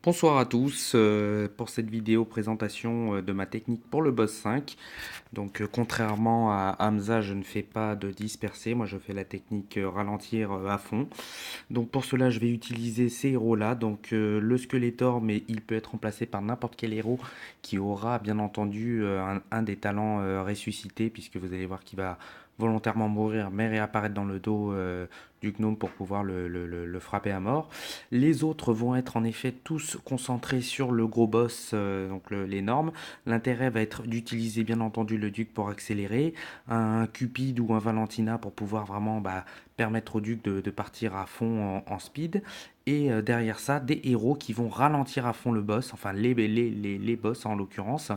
Bonsoir à tous pour cette vidéo présentation de ma technique pour le boss 5. Donc contrairement à Hamza, je ne fais pas de disperser, moi je fais la technique ralentir à fond. Donc pour cela, je vais utiliser ces héros-là. Donc le Skeletor, mais il peut être remplacé par n'importe quel héros qui aura bien entendu un des talents ressuscités, puisque vous allez voir qu'il va volontairement mourir, mais réapparaître dans le dos du gnome pour pouvoir le frapper à mort. Les autres vont être en effet tous concentrés sur le gros boss, donc l'énorme. L'intérêt va être d'utiliser bien entendu le duc pour accélérer, un Cupid ou un Valentina pour pouvoir vraiment permettre au duc de partir à fond en speed. Et derrière ça, des héros qui vont ralentir à fond le boss, enfin les boss en l'occurrence.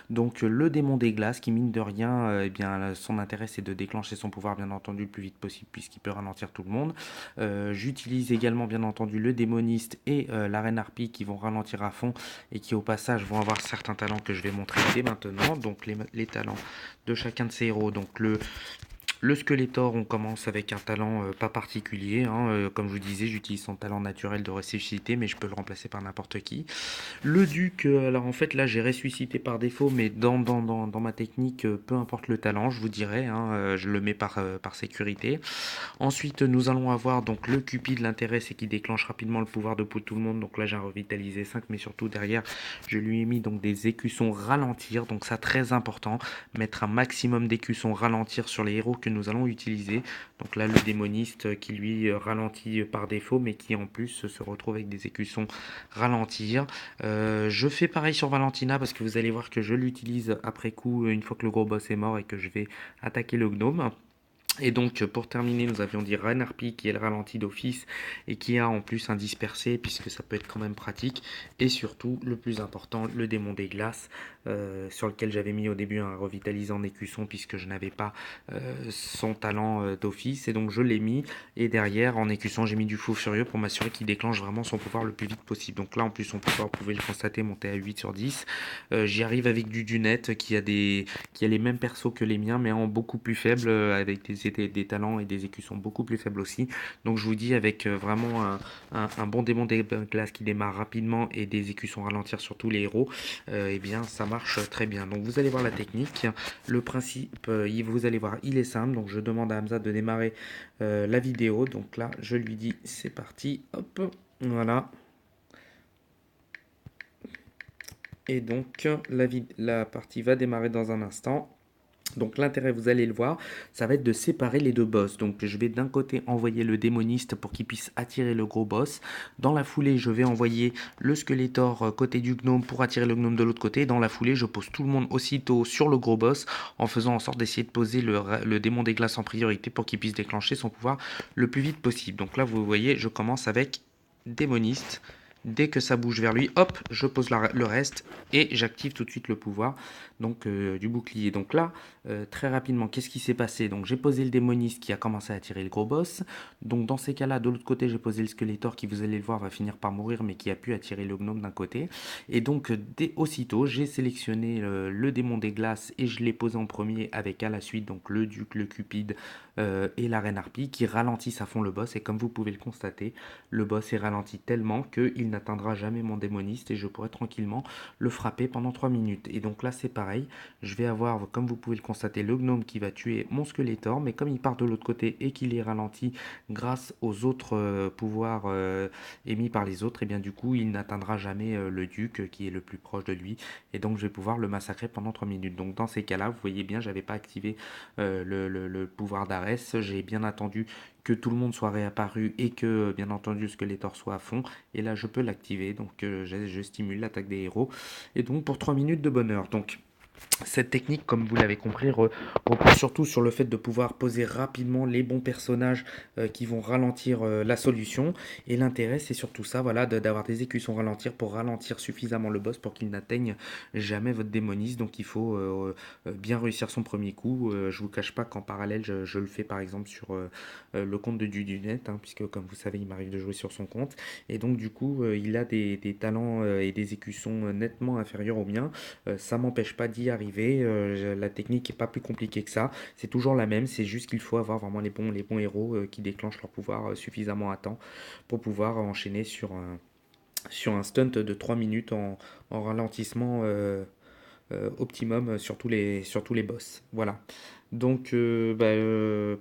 Donc le démon des glaces qui mine de rien, eh bien, son intérêt c'est de déclencher son pouvoir bien entendu le plus vite possible puisqu'il peut ralentir tout le monde. J'utilise également bien entendu le démoniste et la reine harpie qui vont ralentir à fond et qui au passage vont avoir certains talents que je vais montrer dès maintenant. Donc les talents de chacun de ces héros. Donc le Skeletor, on commence avec un talent pas particulier, hein, comme je vous disais, j'utilise son talent naturel de ressusciter, mais je peux le remplacer par n'importe qui. Le duc, alors en fait là j'ai ressuscité par défaut, mais dans ma technique, peu importe le talent, je vous dirais, hein, je le mets par sécurité. Ensuite, nous allons avoir donc le Cupid. L'intérêt, c'est qu'il déclenche rapidement le pouvoir de tout le monde. Donc là, j'ai un revitalisé 5, mais surtout derrière, je lui ai mis donc des écussons ralentir. Donc ça, très important, mettre un maximum d'écussons ralentir sur les héros que nous allons utiliser. Donc là, le démoniste qui lui ralentit par défaut, mais qui en plus se retrouve avec des écussons ralentir. Je fais pareil sur Valentina parce que vous allez voir que je l'utilise après coup, une fois que le gros boss est mort et que je vais attaquer le gnome. Et donc pour terminer, nous avions dit Reine Harpie qui est le ralenti d'office et qui a en plus un dispersé puisque ça peut être quand même pratique. Et surtout, le plus important, le démon des glaces sur lequel j'avais mis au début un revitalisant écusson puisque je n'avais pas son talent d'office. Et donc je l'ai mis et derrière en écusson j'ai mis du fou furieux pour m'assurer qu'il déclenche vraiment son pouvoir le plus vite possible. Donc là en plus son pouvoir, vous pouvez le constater, monter à 8 sur 10. J'y arrive avec du Dunette qui a les mêmes persos que les miens mais en beaucoup plus faible avec des talents et des écussons beaucoup plus faibles aussi. Donc je vous dis avec vraiment un bon démon des glaces qui démarre rapidement et des écussons ralentir sur tous les héros, eh bien ça marche très bien. Donc vous allez voir la technique. Le principe, vous allez voir, il est simple. Donc je demande à Hamza de démarrer la vidéo. Donc là je lui dis c'est parti. Hop, voilà. Et donc la partie va démarrer dans un instant. Donc l'intérêt, vous allez le voir, ça va être de séparer les deux boss. Donc je vais d'un côté envoyer le démoniste pour qu'il puisse attirer le gros boss. Dans la foulée, je vais envoyer le Skeletor côté du gnome pour attirer le gnome de l'autre côté. Dans la foulée, je pose tout le monde aussitôt sur le gros boss en faisant en sorte d'essayer de poser le démon des glaces en priorité pour qu'il puisse déclencher son pouvoir le plus vite possible. Donc là, vous voyez, je commence avec démoniste. Dès que ça bouge vers lui, hop, je pose le reste et j'active tout de suite le pouvoir donc du bouclier. Donc là, très rapidement, qu'est-ce qui s'est passé? Donc j'ai posé le démoniste qui a commencé à tirer le gros boss. Donc dans ces cas-là, de l'autre côté, j'ai posé le Skeletor qui, vous allez le voir, va finir par mourir, mais qui a pu attirer le gnome d'un côté. Et donc aussitôt, j'ai sélectionné le démon des glaces et je l'ai posé en premier avec à la suite donc le duc, le cupide et la reine harpie qui ralentissent à fond le boss. Et comme vous pouvez le constater, le boss est ralenti tellement qu'il n'atteindra jamais mon démoniste et je pourrai tranquillement le frapper pendant 3 minutes. Et donc là, c'est pareil. Je vais avoir, comme vous pouvez le constater, le gnome qui va tuer mon Skeletor, mais comme il part de l'autre côté et qu'il est ralenti grâce aux autres pouvoirs émis par les autres, et bien du coup, il n'atteindra jamais le duc qui est le plus proche de lui. Et donc, je vais pouvoir le massacrer pendant 3 minutes. Donc, dans ces cas-là, vous voyez bien, j'avais pas activé le pouvoir d'Arès. J'ai bien attendu que tout le monde soit réapparu et que, bien entendu, Skeletor soit à fond. Et là, je peux l'activer. Donc, je stimule l'attaque des héros. Et donc, pour 3 minutes de bonheur. Donc, cette technique, comme vous l'avez compris, repose surtout sur le fait de pouvoir poser rapidement les bons personnages qui vont ralentir la solution. Et l'intérêt, c'est surtout ça, voilà, d'avoir des écussons ralentir pour ralentir suffisamment le boss pour qu'il n'atteigne jamais votre démoniste. Donc il faut bien réussir son premier coup. Je vous cache pas qu'en parallèle, je le fais par exemple sur le compte de Dudunet, hein, puisque comme vous savez, il m'arrive de jouer sur son compte. Et donc du coup, il a des talents et des écussons nettement inférieurs aux miens. Ça m'empêche pas d'y arriver. La technique n'est pas plus compliquée que ça. C'est toujours la même. C'est juste qu'il faut avoir vraiment les bons héros qui déclenchent leur pouvoir suffisamment à temps pour pouvoir enchaîner sur un stunt de 3 minutes en ralentissement optimum sur tous les boss. Voilà. Donc,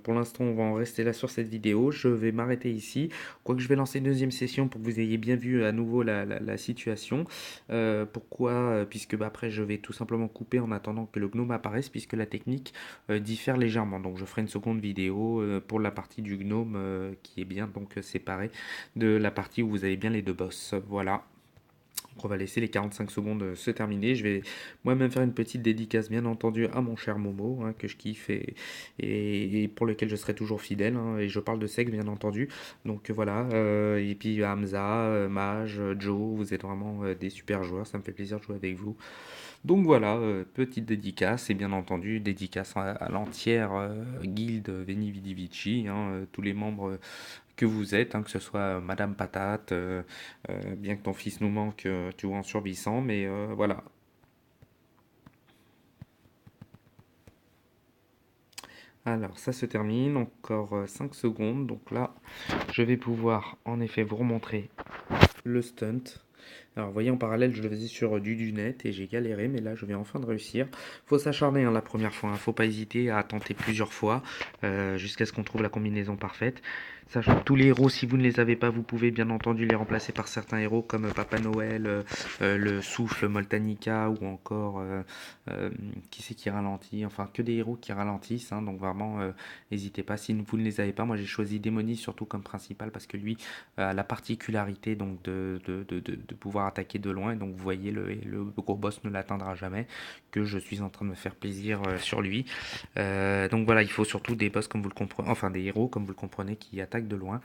pour l'instant, on va en rester là sur cette vidéo. Je vais m'arrêter ici. Quoique je vais lancer une deuxième session pour que vous ayez bien vu à nouveau la situation. Pourquoi? Puisque après, je vais tout simplement couper en attendant que le gnome apparaisse, puisque la technique diffère légèrement. Donc, je ferai une seconde vidéo pour la partie du gnome qui est bien donc séparée de la partie où vous avez bien les deux boss. Voilà. Donc on va laisser les 45 secondes se terminer. Je vais moi-même faire une petite dédicace, bien entendu, à mon cher Momo, hein, que je kiffe et pour lequel je serai toujours fidèle, hein, et je parle de sexe, bien entendu. Donc voilà. Et puis Hamza, Mage, Joe, vous êtes vraiment des super joueurs. Ça me fait plaisir de jouer avec vous. Donc voilà, petite dédicace, et bien entendu, dédicace à l'entière guilde Veni Vidi Vici, hein, tous les membres que vous êtes, hein, que ce soit Madame Patate, bien que ton fils nous manque, tu vois, en survissant, mais voilà. Alors, ça se termine, encore 5 secondes, donc là, je vais pouvoir en effet vous remontrer le stunt. Alors, vous voyez, en parallèle, je le faisais sur du net et j'ai galéré, mais là, je vais enfin de réussir. Faut s'acharner hein, la première fois, hein. Faut pas hésiter à tenter plusieurs fois jusqu'à ce qu'on trouve la combinaison parfaite. Sachant que tous les héros, si vous ne les avez pas, vous pouvez bien entendu les remplacer par certains héros comme Papa Noël, le souffle Moltanica ou encore euh, qui c'est qui ralentit. Enfin, que des héros qui ralentissent. Hein, donc vraiment, n'hésitez pas. Si vous ne les avez pas, moi j'ai choisi Démonis surtout comme principal parce que lui la particularité donc de pouvoir attaquer de loin. Et donc vous voyez, le gros boss ne l'atteindra jamais, que je suis en train de me faire plaisir sur lui. Donc voilà, il faut surtout des boss comme vous le comprenez, enfin des héros comme vous le comprenez qui attaquent de loin.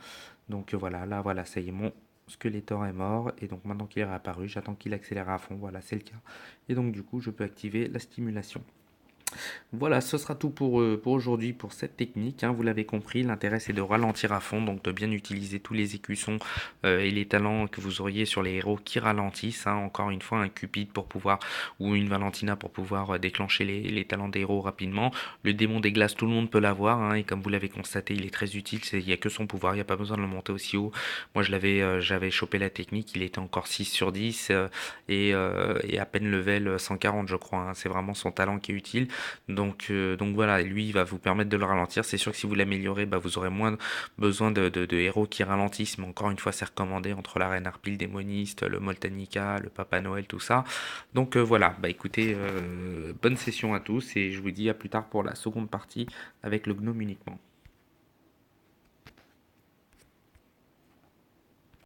Donc voilà, là voilà, ça y est, mon Skeletor est mort. Et donc maintenant qu'il est réapparu, j'attends qu'il accélère à fond. Voilà, c'est le cas. Et donc du coup, je peux activer la stimulation. Voilà, ce sera tout pour aujourd'hui pour cette technique, hein. Vous l'avez compris, l'intérêt c'est de ralentir à fond, donc de bien utiliser tous les écussons et les talents que vous auriez sur les héros qui ralentissent, hein. Encore une fois, un Cupid pour pouvoir, ou une Valentina pour pouvoir déclencher les talents des héros rapidement. Le démon des glaces, tout le monde peut l'avoir, hein, et comme vous l'avez constaté, il est très utile, il n'y a que son pouvoir, il n'y a pas besoin de le monter aussi haut. Moi j'avais chopé la technique, il était encore 6 sur 10 et à peine level 140 je crois, hein. C'est vraiment son talent qui est utile. Donc voilà, lui il va vous permettre de le ralentir. C'est sûr que si vous l'améliorez, bah, vous aurez moins besoin de héros qui ralentissent, mais encore une fois c'est recommandé entre la Reine Harpie, le Démoniste, le Moltanica, le Papa Noël, tout ça. Donc voilà, bah écoutez, bonne session à tous et je vous dis à plus tard pour la seconde partie avec le gnome uniquement.